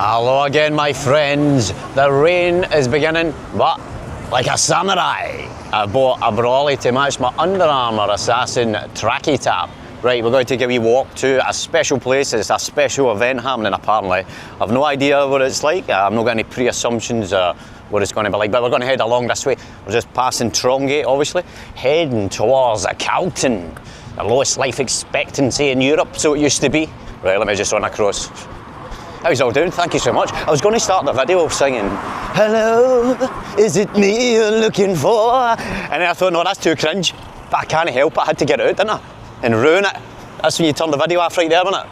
Hello again, my friends. The rain is beginning, but like a samurai, I bought a brolly to match my Under Armour Assassin tracky tap. Right, we're going to take a wee walk to a special place. It's a special event happening apparently. I've no idea what it's like. I'm not got any pre-assumptions what it's going to be like, but we're going to head along this way. We're just passing Trongate, obviously, heading towards Calton. The lowest life expectancy in Europe, so it used to be. Right, let me just run across. How's it all doing? Thank you so much. I was going to start the video singing, "Hello, is it me you're looking for?" And then I thought, no, that's too cringe. But I can't help it, I had to get it out, didn't I? And ruin it. That's when you turn the video off right there, isn't it?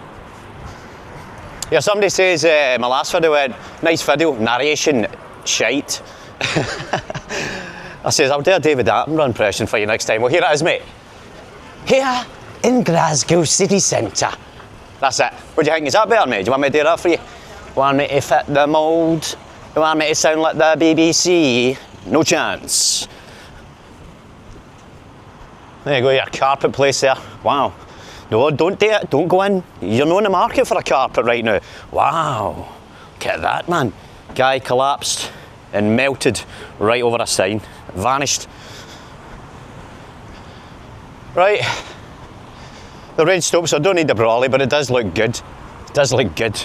Yeah, somebody says my last video went, nice video, narration, shite. I says, I'll do a David Attenborough impression for you next time. Well, here it is, mate. Here in Glasgow City Centre. That's it. What do you think? Is that better, mate? Do you want me to do that for you? Want me to fit the mould? You want me to sound like the BBC? No chance. There you go, your carpet place there. Wow. No, don't do it. Don't go in. You're not in the market for a carpet right now. Wow. Look at that, man. Guy collapsed and melted right over a sign. Vanished. Right. The rain stopped, so I don't need the brolly, but it does look good. It does look good.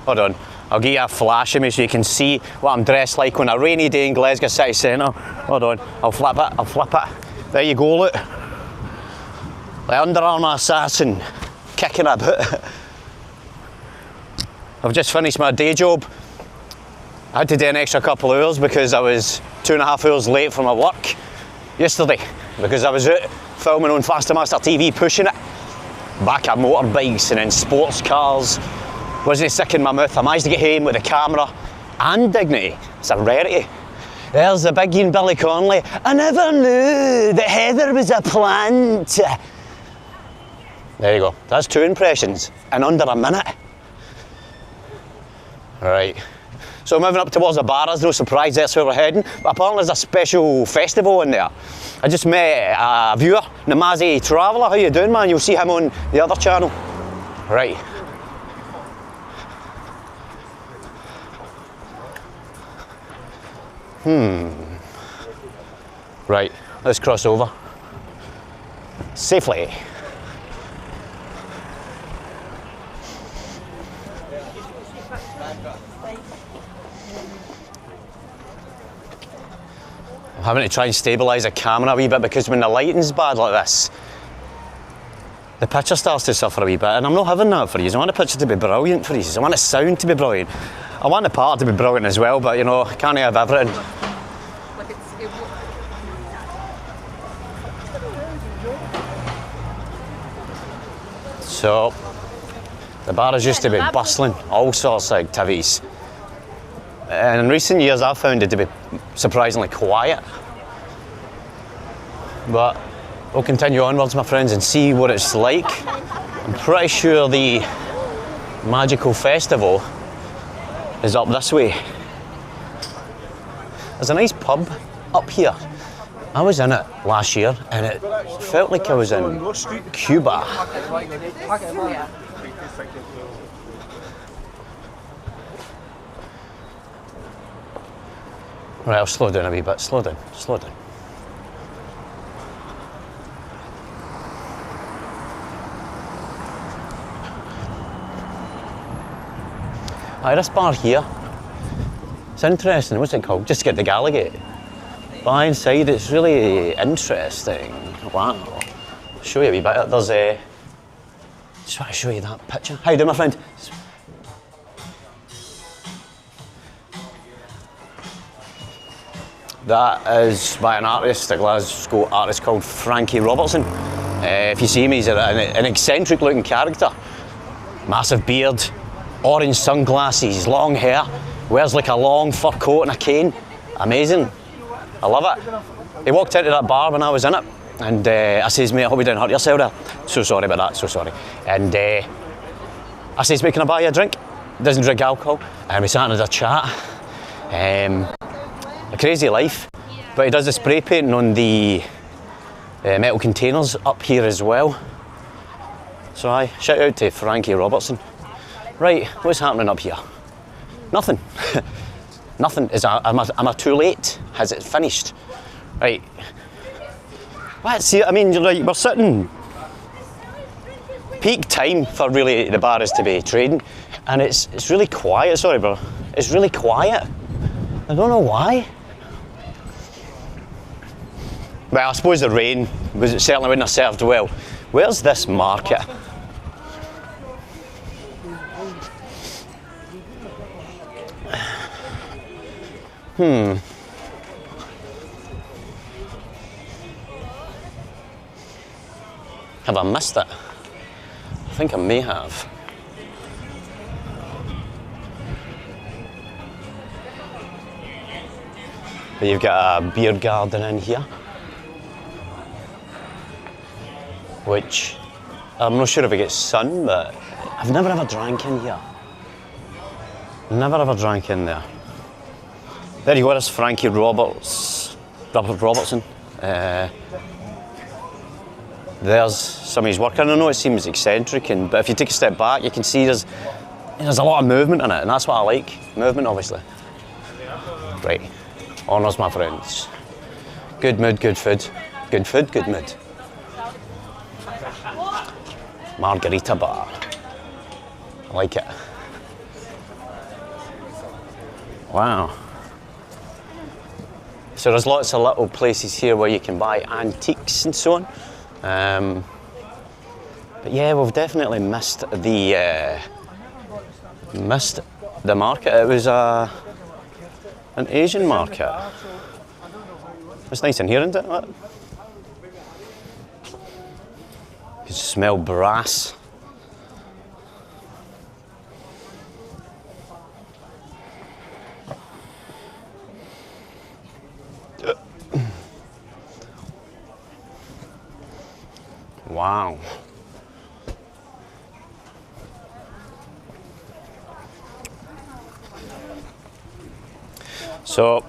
Hold on. I'll give you a flash of me so you can see what I'm dressed like on a rainy day in Glasgow City Centre. Hold on. I'll flip it. I'll flip it. There you go, look. The Under Armour Assassin kicking about. I've just finished my day job. I had to do an extra couple of hours because I was 2.5 hours late for my work yesterday because I was out filming on Faster Master TV, pushing it. Back at motorbikes and in sports cars. Wasn't sick in my mouth. I managed to get home with the camera and dignity. It's a rarity. There's the big Ian Billy Connolly. I never knew that Heather was a plant. There you go. That's 2 impressions in under a minute. Right. So moving up towards the Barras, no surprise that's where we're heading. But apparently there's a special festival in there. I just met a viewer, Namazi Traveller. How you doing, man? You'll see him on the other channel. Right. Right, let's cross over. Safely. I'm having to try and stabilise the camera a wee bit because when the lighting's bad like this, the picture starts to suffer a wee bit, and I'm not having that for you. I want the picture to be brilliant for you. I want the sound to be brilliant. I want the part to be brilliant as well, but you know, I can't have everything. So, the Barras used to be bustling, all sorts of activities. And in recent years I've found it to be surprisingly quiet. But we'll continue onwards, my friends, and see what it's like. I'm pretty sure the magical festival is up this way. There's a nice pub up here. I was in it last year and it felt like I was in Cuba. Right, I'll slow down a wee bit. Slow down, slow down. Aye, this bar here, it's interesting. What's it called? Just get the Gallagher. But inside it's really interesting. Wow. I'll show you a wee bit. There's a... Just want to show you that picture. How you doing, my friend? That is by an artist, a Glasgow artist called Frankie Robertson. If you see him, he's an eccentric looking character. Massive beard, orange sunglasses, long hair, wears like a long fur coat and a cane. Amazing. I love it. He walked into that bar when I was in it and I says, mate, I hope you didn't hurt yourself there. So sorry about that, so sorry. And I says, mate, can I buy you a drink? Doesn't drink alcohol. And we sat and had a chat. A crazy life, but he does the spray painting on the metal containers up here as well. So shout out to Frankie Robertson. Right, what's happening up here? Nothing. Nothing. Am I too late? Has it finished? Right. Let's see, I mean, right, we're sitting peak time for really the Barras to be trading, and it's really quiet. Sorry, bro. It's really quiet. I don't know why. Well, I suppose the rain certainly wouldn't have served well. Where's this market? Have I missed it? I think I may have. But you've got a beer garden in here, which I'm not sure if it gets sun, but I've never ever drank in here. Never ever drank in there. There you go, there's Frankie Robertson. There's some of his work. I know it seems eccentric, but if you take a step back, you can see there's a lot of movement in it, and that's what I like. Movement, obviously. Right, honours my friends. Good mood, good food. Good food, good mood. Margarita bar. I like it. Wow. So there's lots of little places here where you can buy antiques and so on. But yeah, we've definitely missed the market. It was an Asian market. It's nice in here, isn't it? Look. You can smell brass. Wow. So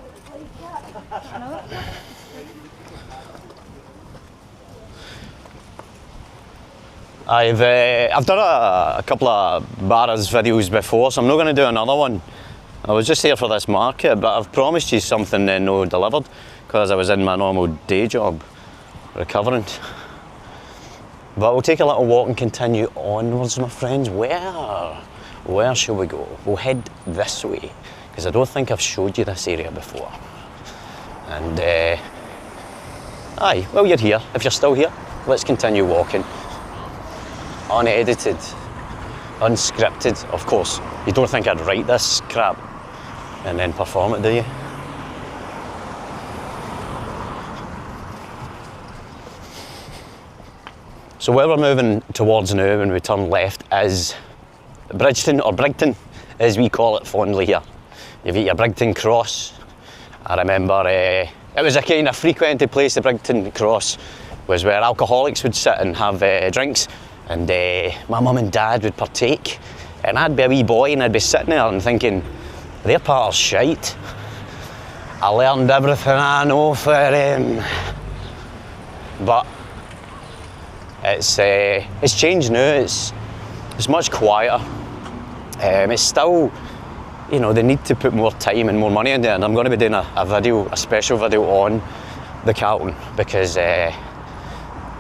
I've done a couple of Barras videos before, so I'm not going to do another one. I was just here for this market, but I've promised you something no delivered because I was in my normal day job recovering. But we'll take a little walk and continue onwards, my friends. Where shall we go? We'll head this way, because I don't think I've showed you this area before. And, aye, well, you're here. If you're still here, let's continue walking. Unedited, unscripted, of course. You don't think I'd write this crap and then perform it, do you? So where we're moving towards now when we turn left is Bridgeton, or Brigton as we call it fondly here. You've got your Brigton Cross. I remember it was a kind of frequented place. The Brigton Cross was where alcoholics would sit and have drinks, and my mum and dad would partake, and I'd be a wee boy and I'd be sitting there and thinking, their part's shite. I learned everything I know for him. But it's changed now. It's much quieter. It's still, you know, they need to put more time and more money into it, and I'm going to be doing a special video on the Carlton, because I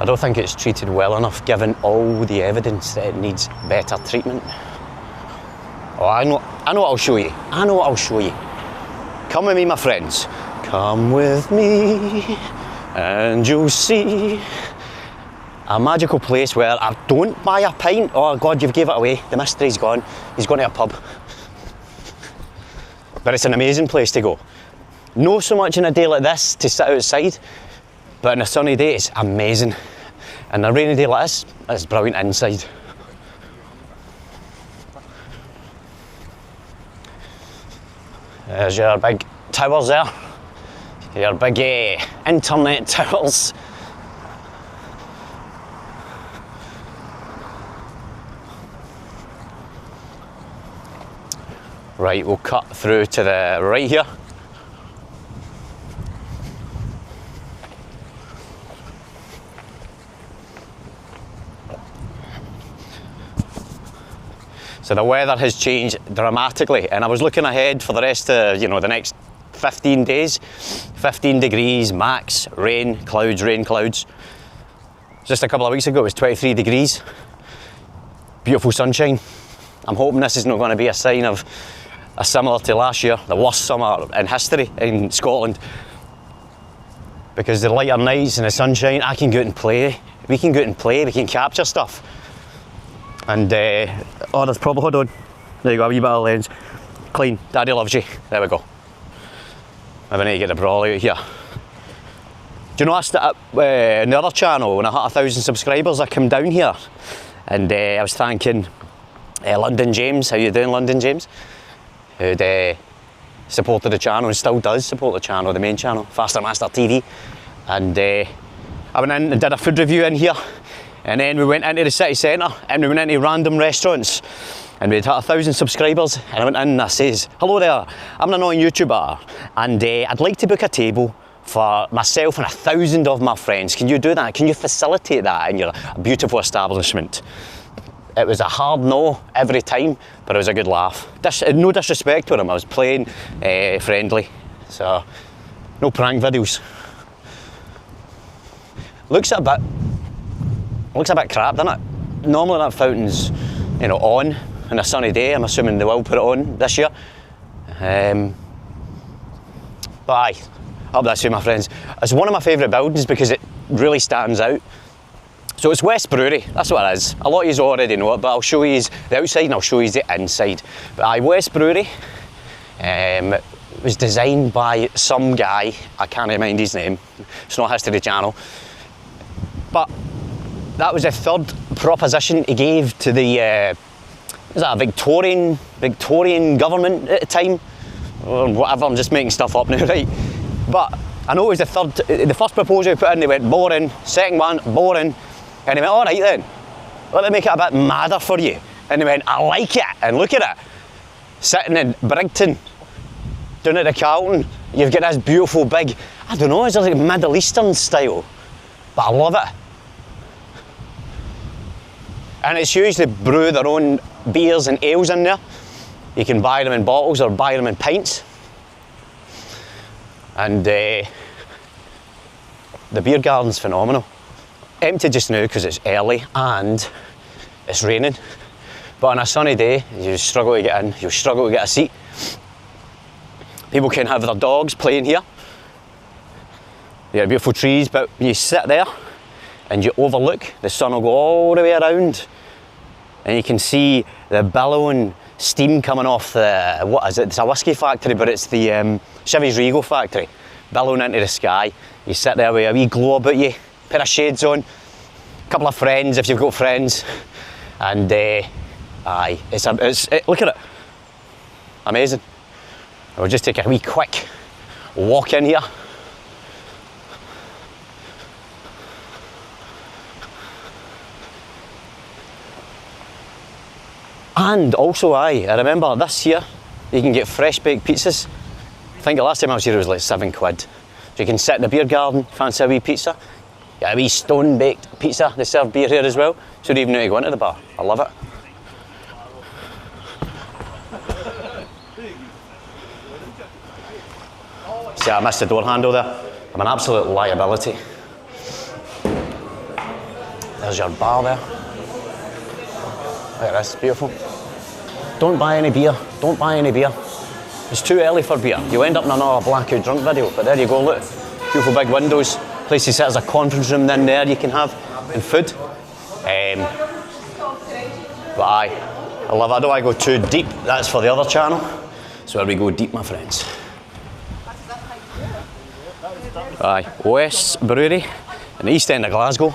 don't think it's treated well enough, given all the evidence that it needs better treatment. Oh, I know what I'll show you. I know what I'll show you. Come with me, my friends. Come with me, and you'll see a magical place where I don't buy a pint. Oh God, you've gave it away. The mystery's gone. He's gone to a pub. But it's an amazing place to go. No so much in a day like this to sit outside, but on a sunny day it's amazing. And a rainy day like this, it's brilliant inside. There's your big towers there. Your big internet towers. Right, we'll cut through to the right here. It's So the weather has changed dramatically, and I was looking ahead for the rest of, you know, the next 15 days. 15 degrees max, rain, clouds. Just a couple of weeks ago it was 23 degrees. Beautiful sunshine. I'm hoping this is not going to be a sign of a similar to last year, the worst summer in history in Scotland. Because the lighter nights and the sunshine, I can go out and play. We can go out and play, we can capture stuff. And, oh, there's probably, hold on. There you go, a wee bit of lens. Clean, Daddy loves you. There we go. Maybe I need to get the brawly out here. Do you know, I started up on the other channel, when I hit 1,000 subscribers, I came down here. And I was thanking London James. How you doing, London James? Who'd supported the channel and still does support the channel, the main channel, Faster Master TV. And I went in and did a food review in here. And then we went into the city centre and we went into random restaurants. And we'd hit 1,000 subscribers. And I went in and I says, hello there, I'm an annoying YouTuber. And I'd like to book a table for myself and 1,000 of my friends. Can you do that? Can you facilitate that in your beautiful establishment? It was a hard no every time, but it was a good laugh. No disrespect to him, I was playing friendly. So, no prank videos. Looks a bit crap, doesn't it? Normally that fountain's, you know, on a sunny day. I'm assuming they will put it on this year. But aye. Up this way, my friends. It's one of my favourite buildings because it really stands out. So it's West Brewery, that's what it is. A lot of you already know it, but I'll show you the outside and I'll show you the inside. But aye, West Brewery was designed by some guy, I can't mind his name, it's not History Channel. But that was the third proposition he gave to the, was that a Victorian government at the time? Or whatever, I'm just making stuff up now, right? But I know it was the first proposal he put in, they went boring, second one, boring, and he went, all right then, let me make it a bit madder for you. And he went, I like it, and look at it. Sitting in Bridgeton, down at the Carlton, you've got this beautiful big, I don't know, it's like Middle Eastern style, but I love it. And it's huge, they brew their own beers and ales in there. You can buy them in bottles or buy them in pints. And the beer garden's phenomenal. Empty just now because it's early and it's raining. But on a sunny day, you struggle to get in, you struggle to get a seat. People can have their dogs playing here. There are beautiful trees, but when you sit there and you overlook, the sun will go all the way around. And you can see the billowing steam coming off the, what is it? It's a whiskey factory, but it's the Chivy's Regal factory, billowing into the sky. You sit there with a wee glow about you, pair of shades on, a couple of friends if you've got friends, and aye, look at it, amazing. We'll just take a wee quick walk in here. And also, I remember this year, you can get fresh baked pizzas. I think the last time I was here it was like £7. So you can sit in the beer garden, fancy a wee pizza. Get a wee stone baked pizza, they serve beer here as well. So you don't even need to go into the bar, I love it. See, I missed the door handle there. I'm an absolute liability. There's your bar there. Look at this, beautiful. Don't buy any beer, don't buy any beer. It's too early for beer. You end up in another blackout drunk video, but there you go, look. Beautiful big windows, place to sit as a conference room in there you can have, and food. But aye, I love it. I don't want to go too deep, that's for the other channel. So where we go deep, my friends. Aye, West Brewery, in the east end of Glasgow.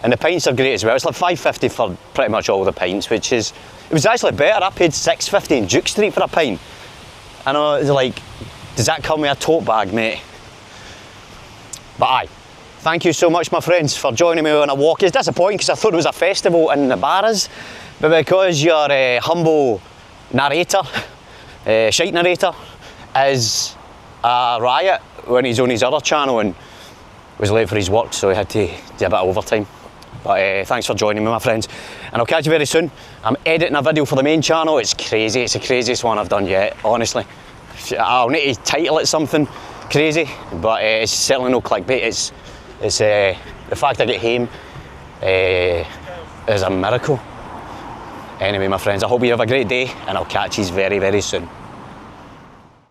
And the pints are great as well. It's like £5.50 for pretty much all the pints, which is, it was actually better. I paid £6.50 in Duke Street for a pint. I know, it's like, does that come with a tote bag, mate? But aye, thank you so much, my friends, for joining me on a walk. It's disappointing because I thought it was a festival in the Barras, but because your humble narrator, shite narrator, is a riot when he's on his other channel and was late for his work, so he had to do a bit of overtime. But thanks for joining me, my friends, and I'll catch you very soon. I'm editing a video for the main channel. It's crazy, it's the craziest one I've done yet, honestly. I'll need to title it something crazy, but it's certainly no clickbait. It's the fact I get home is a miracle. Anyway, my friends, I hope you have a great day, and I'll catch you very, very soon.